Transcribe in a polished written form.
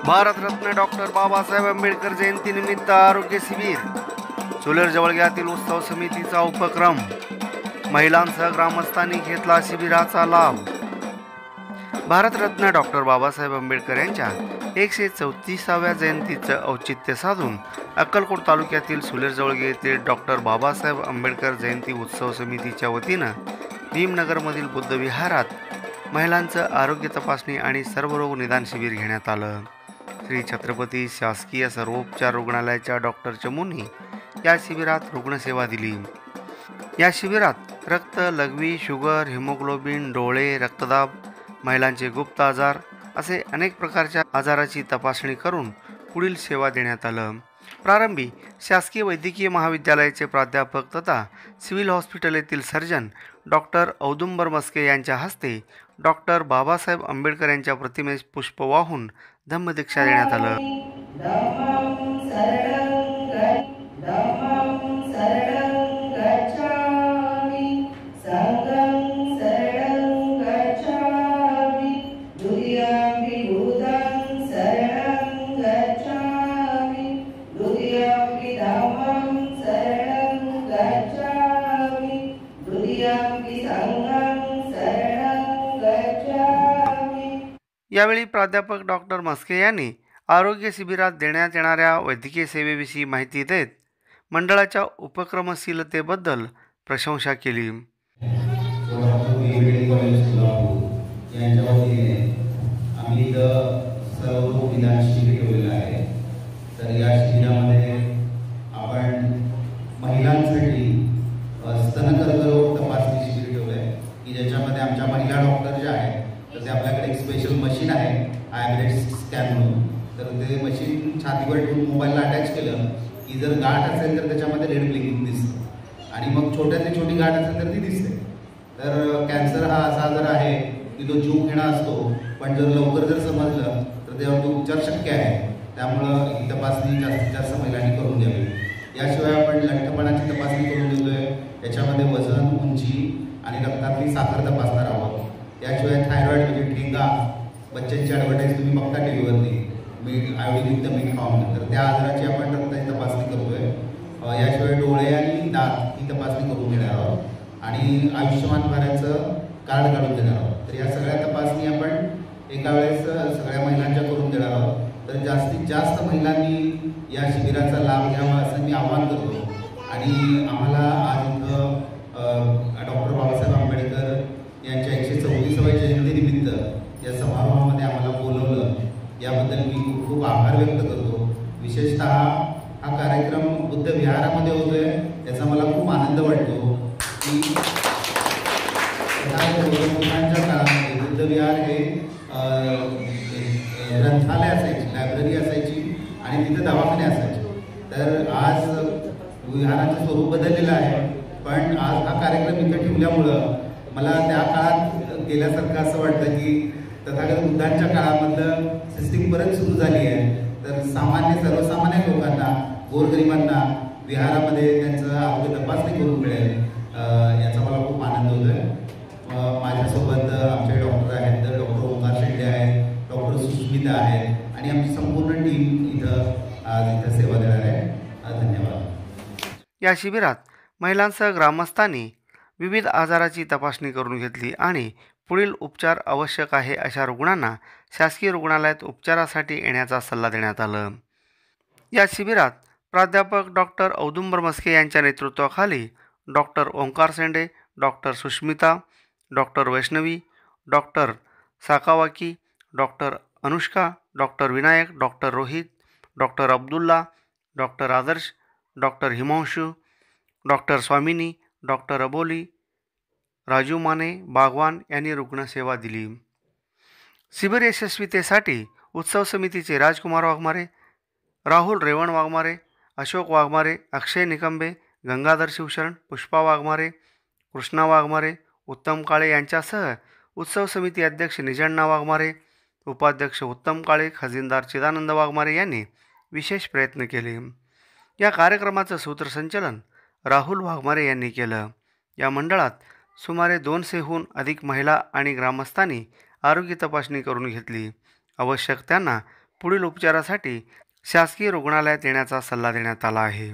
Bharat Ratna doctor Babasaheb Ambedkar जयंतीनिमित्त आरोग्य शिबिर. सोलेर जवळग्यातील उत्सव समितीचा उपक्रम. महिलांसह ग्रामस्थांनी घेतला शिबिराचा लाभ. भारतरत्न डॉक्टर बाबासाहेब आंबेडकर यांच्या 134व्या जयंतीचं औचित्य साधून अक्कलकोट तालुक्यातील सोलेर जवळगे येथील डॉक्टर बाबासाहेब आंबेडकर जयंती उत्सव समितीच्या वतीनं भीमनगरमधील बुद्ध विहारात महिलांचं आरोग्य तपासणी आणि सर्वरोग निदान शिबिर घेण्यात आलं. श्री छत्रपती शासकीय सर्वोपचार रुग्णालयाच्या डॉक्टर चमूंनी या शिबिरात रुग्णसेवा दिली. या शिबिरात रक्त, लघवी, शुगर, हिमोग्लोबिन, डोळे, रक्तदाब, महिलांचे गुप्त आजार असे अनेक प्रकारच्या आजाराची तपासणी करून पुढील सेवा देण्यात आलं. प्रारंभी शासकीय वैद्यकीय महाविद्यालयाचे प्राध्यापक तथा सिव्हिल हॉस्पिटल येथील सर्जन डॉक्टर औदुंबर मस्के यांच्या हस्ते डॉक्टर बाबासाहेब आंबेडकर यांच्या प्रतिमेस पुष्प वाहून धम्मदीक्षा देण्यात आलं. यावेळी प्राध्यापक डॉक्टर मस्के यांनी आरोग्य शिबिरात देण्यात येणाऱ्या वैद्यकीय सेवेविषयी माहिती देत मंडळाच्या उपक्रमशीलतेबद्दल प्रशंसा केली. महिलांसाठी स्तनकर्करोग तपासणी शिबिर ठेवलं आहे की ज्याच्यामध्ये आमच्या महिला डॉक्टर ज्या आहेत तर ते आपल्याकडे एक स्पेशल मशीन आहे आयब्रेड स्कॅन म्हणून. तर ते मशीन छातीवर ठेवून मोबाईलला अटॅच केलं की जर गाठ असेल तर त्याच्यामध्ये रेड ब्लिंकिंग दिसतं आणि मग छोट्यातली छोटी गाठ असेल तर ती दिसते. तर कॅन्सर हा असा आजार आहे की तो जीव घेणा असतो, पण जर लवकर जर समजलं तर त्यावरती उपचार शक्य आहे. त्यामुळं ही तपासणी जास्तीत जास्त महिलांनी करून द्यावी. याशिवाय आपण लठ्ठपणाची तपासणी करून देतोय. याच्यामध्ये वजन, उंची आणि रक्तातली साखर तपासणार आहोत. याशिवाय थायरॉइड म्हणजे ठेंगा, बच्चांची ॲडव्हर्टाईज तुम्ही बघता टी व्हीवरती, मीठ आयोडीयुक्त मीठ खाऊन, तर त्या आजाराची आपण रक्ताची तपासणी करतोय. याशिवाय डोळे आणि दात ही तपासणी करून घेणार आहोत आणि आयुष्यमान भारतचं कार्ड काढून देणार आहोत. तर या सगळ्या तपासणी आपण एका वेळेस सगळ्या महिलांच्या करून देणार आहोत. तर जास्तीत जास्त महिलांनी या शिबिराचा लाभ घ्यावा असं मी आवाहन करतो. आणि आम्हाला आज इथं डॉक्टर बाबासाहेब आंबेडकर यांच्या 134व्या जयंतीनिमित्त या समारोहामध्ये आम्हाला बोलवलं, याबद्दल मी खूप खूप आभार व्यक्त करतो. विशेषतः हा कार्यक्रम बुद्ध विहारामध्ये होतोय याचा मला खूप आनंद वाटतो की कोरोनाच्या काळामध्ये बुद्ध विहार हे ग्रंथालय असायची, लायब्ररी असायची आणि तिथे दवाखाने असायचे. तर आज विहाराचं स्वरूप बदललेलं आहे, पण आज हा कार्यक्रम इथे ठेवल्यामुळं मला त्या काळात गेल्यासारखं असं वाटतं की तथागत बुद्धांच्या काळामधलं सिस्टीम परत सुरू झाली आहे. तर सर्वसामान्य लोकांना, गोरगरिबांना विहारामध्ये त्यांचं आरोग्य तपासणी करून मिळेल याचा मला खूप आनंद होतो आहे. माझ्यासोबत आमचे डॉक्टर आहेत, तर डॉक्टर ओंकार शेंडे आहेत, डॉक्टर सुष्मिता आहेत आणि आमची संपूर्ण टीम इथं सेवा देणार आहे. धन्यवाद. या शिबिरात महिलांसह ग्रामस्थांनी विविध आजाराची तपासणी करून घेतली आणि पुढील उपचार आवश्यक आहे अशा रुग्णांना शासकीय रुग्णालयात उपचारासाठी येण्याचा सल्ला देण्यात आला. या शिबिरात प्राध्यापक डॉक्टर औदुंबर मस्के यांच्या नेतृत्वाखाली doctor Omkar Shende, doctor Sushmita, doctor Vaishnavi, doctor Sakawaki, doctor Anushka, doctor Vinayak, doctor Rohit, doctor Abdullah, doctor Adarsh, doctor Himanshu, doctor Swamini, doctor Aboli, Raju Mane, Bagwan यांनी रुग्णसेवा दिली. शिबिर यशस्वीतेसाठी उत्सव समितीचे राजकुमार वाघमारे, राहुल रेवण वाघमारे, अशोक वाघमारे, अक्षय निकंबे, गंगाधर शिवशरण, पुष्पा वाघमारे, कृष्णा वाघमारे, उत्तम काळे यांच्यासह उत्सव समिती अध्यक्ष निजण्णा वाघमारे, उपाध्यक्ष उत्तम काळे, खजिनदार चिदानंद वाघमारे यांनी विशेष प्रयत्न केले. या कार्यक्रमाचं सूत्रसंचालन राहुल वाघमारे यांनी केलं. या मंडळात सुमारे 200हून अधिक महिला आणि ग्रामस्थांनी आरोग्य तपासणी करून घेतली. आवश्यक त्यांना पुढील उपचारासाठी शासकीय रुग्णालयात येण्याचा सल्ला देण्यात आला आहे.